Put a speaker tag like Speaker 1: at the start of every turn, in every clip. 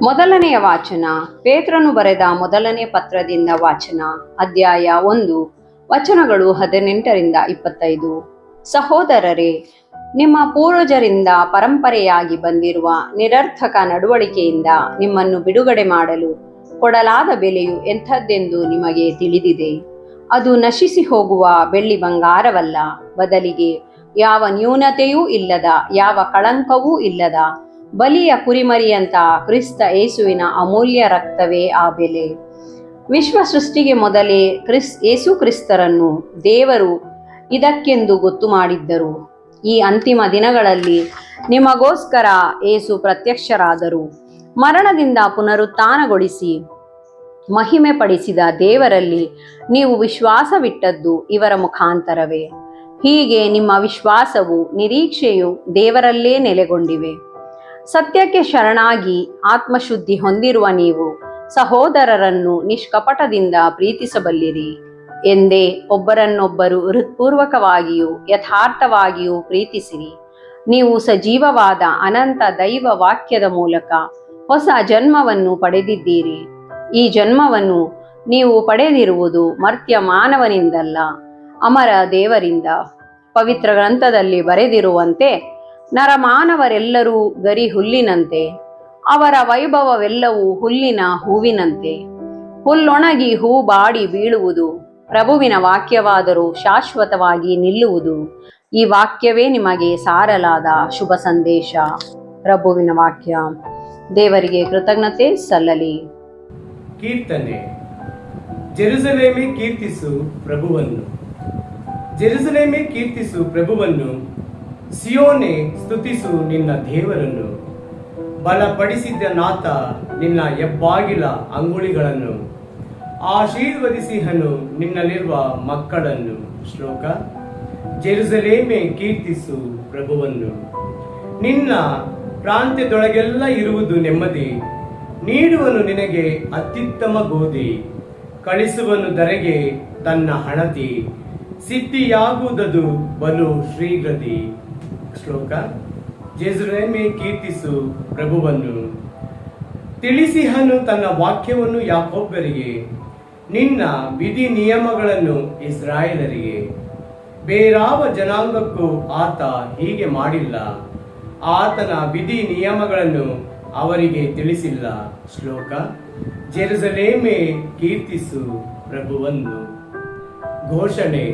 Speaker 1: ಮೊದಲನೆಯ ವಾಚನ ಪೇತ್ರನು ಬರೆದ ಮೊದಲನೇ ಪತ್ರದಿಂದ ವಾಚನ. ಅಧ್ಯಾಯ 1, ವಚನಗಳು 18ರಿಂದ 25. ಸಹೋದರರೇ, ನಿಮ್ಮ ಪೂರ್ವಜರಿಂದ ಪರಂಪರೆಯಾಗಿ ಬಂದಿರುವ ನಿರರ್ಥಕ ನಡವಳಿಕೆಯಿಂದ ನಿಮ್ಮನ್ನು ಬಿಡುಗಡೆ ಮಾಡಲು ಕೊಡಲಾದ ಬೆಲೆಯು ಎಂಥದ್ದೆಂದು ನಿಮಗೆ ತಿಳಿದಿದೆ. ಅದು ನಶಿಸಿ ಹೋಗುವ ಬೆಳ್ಳಿ ಬಂಗಾರವಲ್ಲ, ಬದಲಿಗೆ ಯಾವ ನ್ಯೂನತೆಯೂ ಇಲ್ಲದ, ಯಾವ ಕಳಂಕವೂ ಇಲ್ಲದ ಬಲಿಯ ಕುರಿಮರಿಯಂತ ಕ್ರಿಸ್ತ ಯೇಸುವಿನ ಅಮೂಲ್ಯ ರಕ್ತವೇ ಆ ಬೆಲೆ. ವಿಶ್ವ ಸೃಷ್ಟಿಗೆ ಮೊದಲೇ ಯೇಸು ಕ್ರಿಸ್ತರನ್ನು ದೇವರು ಇದಕ್ಕೆಂದು ಗೊತ್ತು ಮಾಡಿದ್ದರು. ಈ ಅಂತಿಮ ದಿನಗಳಲ್ಲಿ ನಿಮಗೋಸ್ಕರ ಯೇಸು ಪ್ರತ್ಯಕ್ಷರಾದರು. ಮರಣದಿಂದ ಪುನರುತ್ಥಾನಗೊಳಿಸಿ ಮಹಿಮೆ ಪಡಿಸಿದ ದೇವರಲ್ಲಿ ನೀವು ವಿಶ್ವಾಸವಿಟ್ಟದ್ದು ಇವರ ಮುಖಾಂತರವೇ. ಹೀಗೆ ನಿಮ್ಮ ವಿಶ್ವಾಸವು ನಿರೀಕ್ಷೆಯು ದೇವರಲ್ಲೇ ನೆಲೆಗೊಂಡಿವೆ. ಸತ್ಯಕ್ಕೆ ಶರಣಾಗಿ ಆತ್ಮಶುದ್ಧಿ ಹೊಂದಿರುವ ನೀವು ಸಹೋದರರನ್ನು ನಿಷ್ಕಪಟದಿಂದ ಪ್ರೀತಿಸಬಲ್ಲಿರಿ ಎಂದೇ ಒಬ್ಬರನ್ನೊಬ್ಬರು ಹೃತ್ಪೂರ್ವಕವಾಗಿಯೂ ಯಥಾರ್ಥವಾಗಿಯೂ ಪ್ರೀತಿಸಿರಿ. ನೀವು ಸಜೀವವಾದ ಅನಂತ ದೈವ ವಾಕ್ಯದ ಮೂಲಕ ಹೊಸ ಜನ್ಮವನ್ನು ಪಡೆದಿದ್ದೀರಿ. ಈ ಜನ್ಮವನ್ನು ನೀವು ಪಡೆದಿರುವುದು ಮರ್ತ್ಯ ಮಾನವನಿಂದಲ್ಲ, ಅಮರ ದೇವರಿಂದ. ಪವಿತ್ರ ಗ್ರಂಥದಲ್ಲಿ ಬರೆದಿರುವಂತೆ, ನರಮಾನವರೆಲ್ಲರೂ ಗರಿ ಹುಲ್ಲಿನಂತೆ, ಅವರ ವೈಭವವೆಲ್ಲವೂ ಹುಲ್ಲಿನ ಹೂವಿನಂತೆ. ಹುಲ್ಲೊಣಗಿ ಹೂ ಬಾಡಿ ಬೀಳುವುದು, ಪ್ರಭುವಿನ ವಾಕ್ಯವಾದರೂ ಶಾಶ್ವತವಾಗಿ ನಿಲ್ಲುವುದು. ಈ ವಾಕ್ಯವೇ ನಿಮಗೆ ಸಾರಲಾದ ಶುಭ ಸಂದೇಶ. ಪ್ರಭುವಿನ ವಾಕ್ಯ. ದೇವರಿಗೆ ಕೃತಜ್ಞತೆ ಸಲ್ಲಲಿ.
Speaker 2: ಕೀರ್ತನೆ. ಜೆರುಸಲೇಮೇ ಕೀರ್ತಿಸು ಪ್ರಭುವನ್ನು, ಜೆರುಸಲೇಮೇ ಕೀರ್ತಿಸು ಪ್ರಭುವನ್ನು, ಸಿಯೋನೆ ಸ್ತುತಿಸು ನಿನ್ನ ದೇವರನ್ನು. ಬಲಪಡಿಸಿದ್ದ ನಾಥ ನಿನ್ನ ಹೆಬ್ಬಾಗಿಲ ಅಂಗುಳಿಗಳನ್ನು, ಆಶೀರ್ವದಿಸಿಹನು ನಿನ್ನಲ್ಲಿರುವ ಮಕ್ಕಳನ್ನು. ಶ್ಲೋಕ. ಜೆರುಸಲೇಮೇ ಕೀರ್ತಿಸು ಪ್ರಭುವನ್ನು. ನಿನ್ನ ಪ್ರಾಂತ್ಯದೊಳಗೆಲ್ಲ ಇರುವುದು ನೆಮ್ಮದಿ, ನೀಡುವನು ನಿನಗೆ ಅತ್ಯುತ್ತಮ ಗೋಧಿ, ಕಳಿಸುವನು ಧರೆಗೆ ತನ್ನ ಹಣತಿ, ಸಿದ್ಧಿಯಾಗುವುದದು ಬಲು ಶ್ರೀಗತಿ. ಶ್ಲೋಕ. ಜೆರುಸಲೇಮೇ ಕೀರ್ತಿಸು ಪ್ರಭುವನ್ನು. ತಿಳಿಸಿಹನು ತನ್ನ ವಾಕ್ಯವನ್ನು ಯಾಕೋಬ್ಯರಿಗೆ, ನಿನ್ನ ವಿಧಿ ನಿಯಮಗಳನ್ನು ಇಸ್ರಾಯೇಲರಿಗೆ. ಬೇರಾವ ಜನಾಂಗಕ್ಕೂ ಆತ ಹೀಗೆ ಮಾಡಿಲ್ಲ, ಆತನ ವಿಧಿ ನಿಯಮಗಳನ್ನು ಅವರಿಗೆ ತಿಳಿಸಿಲ್ಲ. ಶ್ಲೋಕ. ಜೆರುಸಲೇಮೇ ಕೀರ್ತಿಸು ಪ್ರಭುವನ್ನು. ಘೋಷಣೆ.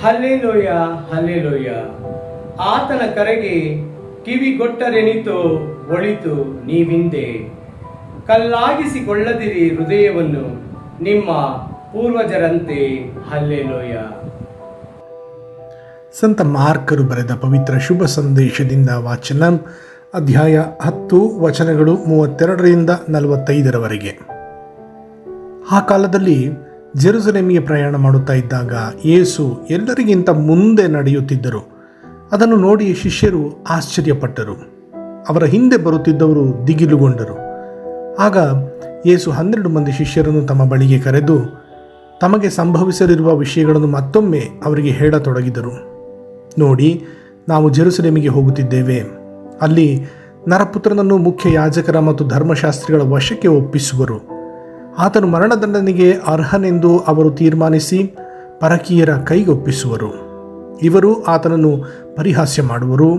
Speaker 2: Hallelujah, hallelujah. ಆತನ ಕರೆಗೆ ಕಿವಿಗೊಟ್ಟರೆನಿತೋ ಒಳಿತು ನೀವಿಂದೆ. ಕಲ್ಲಾಗಿಸಿಕೊಳ್ಳದಿರಿ ಹೃದಯವನ್ನು ನಿಮ್ಮ ಪೂರ್ವಜರಂತೆ. ಹಲ್ಲೆಲೂಯ.
Speaker 3: ಸಂತ ಮಾರ್ಕರು ಬರೆದ ಪವಿತ್ರ ಶುಭ ಸಂದೇಶದಿಂದ ವಾಚನ. ಅಧ್ಯಾಯ 10, ವಚನಗಳು 32ರಿಂದ 45ರವರೆಗೆ. ಆ ಕಾಲದಲ್ಲಿ ಜೆರುಸಲೇಮಿಗೆ ಪ್ರಯಾಣ ಮಾಡುತ್ತಾ ಇದ್ದಾಗ ಯೇಸು ಎಲ್ಲರಿಗಿಂತ ಮುಂದೆ ನಡೆಯುತ್ತಿದ್ದರು. ಅದನ್ನು ನೋಡಿ ಶಿಷ್ಯರು ಆಶ್ಚರ್ಯಪಟ್ಟರು. ಅವರ ಹಿಂದೆ ಬರುತ್ತಿದ್ದವರು ದಿಗಿಲುಗೊಂಡರು. ಆಗ ಯೇಸು 12 ಮಂದಿ ಶಿಷ್ಯರನ್ನು ತಮ್ಮ ಬಳಿಗೆ ಕರೆದು ತಮಗೆ ಸಂಭವಿಸಲಿರುವ ವಿಷಯಗಳನ್ನು ಮತ್ತೊಮ್ಮೆ ಅವರಿಗೆ ಹೇಳತೊಡಗಿದರು. ನೋಡಿ, ನಾವು ಜೆರುಸಲೇಮಿಗೆ ಹೋಗುತ್ತಿದ್ದೇವೆ. ಅಲ್ಲಿ ನರಪುತ್ರನನ್ನು ಮುಖ್ಯ ಯಾಜಕರ ಮತ್ತು ಧರ್ಮಶಾಸ್ತ್ರಿಗಳ ವಶಕ್ಕೆ ಒಪ್ಪಿಸುವರು. ಆತನು ಮರಣದಂಡನೆಗೆ ಅರ್ಹನೆಂದು ಅವರು ತೀರ್ಮಾನಿಸಿ ಪರಕೀಯರ ಕೈಗೊಪ್ಪಿಸುವರು. ಇವರು ಆತನನ್ನು ಪರಿಹಾಸ್ಯ ಮಾಡುವರು,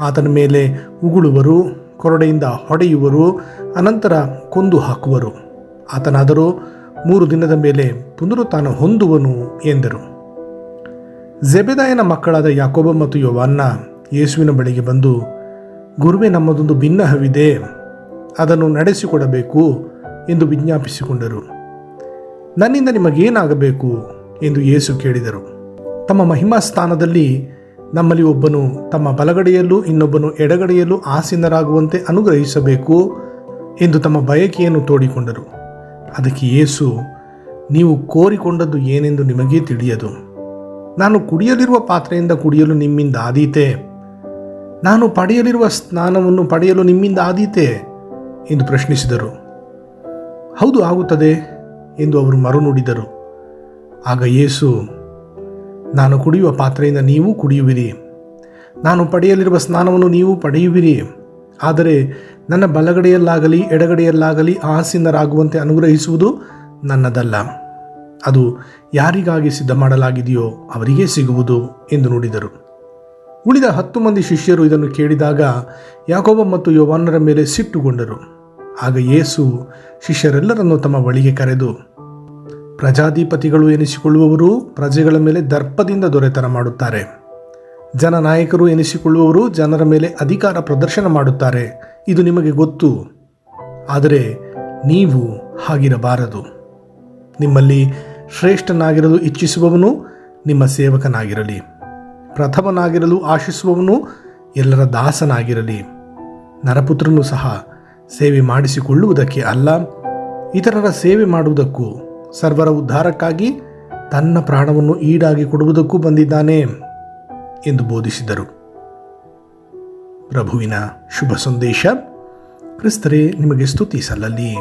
Speaker 3: ಆತನ ಮೇಲೆ ಉಗುಳುವರು, ಕೊರಡೆಯಿಂದ ಹೊಡೆಯುವರು, ಅನಂತರ ಕೊಂದು ಹಾಕುವರು. ಆತನಾದರೂ 3 ದಿನದ ಮೇಲೆ ಪುನರುತ್ಥಾನ ಹೊಂದುವನು ಎಂದರು. ಜೆಬೆದಾಯನ ಮಕ್ಕಳಾದ ಯಾಕೋಬ ಮತ್ತು ಯೋವಾನ್ನ ಯೇಸುವಿನ ಬಳಿಗೆ ಬಂದು, ಗುರುವೇ, ನಮ್ಮದೊಂದು ಭಿನ್ನಹವಿದೆ, ಅದನ್ನು ನಡೆಸಿಕೊಡಬೇಕು ಎಂದು ವಿಜ್ಞಾಪಿಸಿಕೊಂಡರು. ನನ್ನಿಂದ ನಿಮಗೇನಾಗಬೇಕು ಎಂದು ಯೇಸು ಕೇಳಿದರು. ತಮ್ಮ ಮಹಿಮಾ ಸ್ಥಾನದಲ್ಲಿ ನಮ್ಮಲ್ಲಿ ಒಬ್ಬನು ತಮ್ಮ ಬಲಗಡೆಯಲ್ಲೂ ಇನ್ನೊಬ್ಬನು ಎಡಗಡೆಯಲ್ಲೂ ಆಸೀನರಾಗುವಂತೆ ಅನುಗ್ರಹಿಸಬೇಕು ಎಂದು ತಮ್ಮ ಬಯಕೆಯನ್ನು ತೋಡಿಕೊಂಡರು. ಅದಕ್ಕೆ ಯೇಸು, ನೀವು ಕೋರಿಕೊಂಡದ್ದು ಏನೆಂದು ನಿಮಗೇ ತಿಳಿಯದು. ನಾನು ಕುಡಿಯಲಿರುವ ಪಾತ್ರೆಯಿಂದ ಕುಡಿಯಲು ನಿಮ್ಮಿಂದ ಆದೀತೆ? ನಾನು ಪಡೆಯಲಿರುವ ಸ್ನಾನವನ್ನು ಪಡೆಯಲು ನಿಮ್ಮಿಂದ ಆದೀತೆ ಎಂದು ಪ್ರಶ್ನಿಸಿದರು. ಹೌದು, ಆಗುತ್ತದೆ ಎಂದು ಅವರು ಮರುನುಡಿದರು. ಆಗ ಯೇಸು, ನಾನು ಕುಡಿಯುವ ಪಾತ್ರೆಯಿಂದ ನೀವು ಕುಡಿಯುವಿರಿ, ನಾನು ಪಡೆಯಲಿರುವ ಸ್ನಾನವನ್ನು ನೀವು ಪಡೆಯುವಿರಿ. ಆದರೆ ನನ್ನ ಬಲಗಡೆಯಲ್ಲಾಗಲಿ ಎಡಗಡೆಯಲ್ಲಾಗಲಿ ಆಸೀನರಾಗುವಂತೆ ಅನುಗ್ರಹಿಸುವುದು ನನ್ನದಲ್ಲ, ಅದು ಯಾರಿಗಾಗಿ ಸಿದ್ಧ ಮಾಡಲಾಗಿದೆಯೋ ಅವರಿಗೇ ಸಿಗುವುದು ಎಂದು ನುಡಿದರು. ಉಳಿದ 10 ಮಂದಿ ಶಿಷ್ಯರು ಇದನ್ನು ಕೇಳಿದಾಗ ಯಾಕೋಬ ಮತ್ತು ಯೋಹಾನರ ಮೇಲೆ ಸಿಟ್ಟುಗೊಂಡರು. ಆಗ ಯೇಸು ಶಿಷ್ಯರೆಲ್ಲರನ್ನು ತಮ್ಮ ಬಳಿಗೆ ಕರೆದು, ಪ್ರಜಾಧಿಪತಿಗಳು ಎನಿಸಿಕೊಳ್ಳುವವರು ಪ್ರಜೆಗಳ ಮೇಲೆ ದರ್ಪದಿಂದ ದೊರೆತನ ಮಾಡುತ್ತಾರೆ, ಜನನಾಯಕರು ಎನಿಸಿಕೊಳ್ಳುವವರು ಜನರ ಮೇಲೆ ಅಧಿಕಾರ ಪ್ರದರ್ಶನ ಮಾಡುತ್ತಾರೆ. ಇದು ನಿಮಗೆ ಗೊತ್ತು. ಆದರೆ ನೀವು ಹಾಗಿರಬಾರದು. ನಿಮ್ಮಲ್ಲಿ ಶ್ರೇಷ್ಠನಾಗಿರಲು ಇಚ್ಛಿಸುವವನು ನಿಮ್ಮ ಸೇವಕನಾಗಿರಲಿ, ಪ್ರಥಮನಾಗಿರಲು ಆಶಿಸುವವನು ಎಲ್ಲರ ದಾಸನಾಗಿರಲಿ. ನರಪುತ್ರನು ಸಹ ಸೇವೆ ಮಾಡಿಸಿಕೊಳ್ಳುವುದಕ್ಕೆ ಅಲ್ಲ, ಇತರರ ಸೇವೆ ಮಾಡುವುದಕ್ಕೂ ಸರ್ವರ ಉದ್ಧಾರಕ್ಕಾಗಿ ತನ್ನ ಪ್ರಾಣವನ್ನು ಈಡಾಗಿ ಕೊಡುವುದಕ್ಕೂ ಬಂದಿದ್ದಾನೆ ಎಂದು ಬೋಧಿಸಿದರು. ಪ್ರಭುವಿನ ಶುಭ ಸಂದೇಶ. ಕ್ರಿಸ್ತರೇ, ನಿಮಗೆ ಸ್ತುತಿ ಸಲ್ಲಲಿ.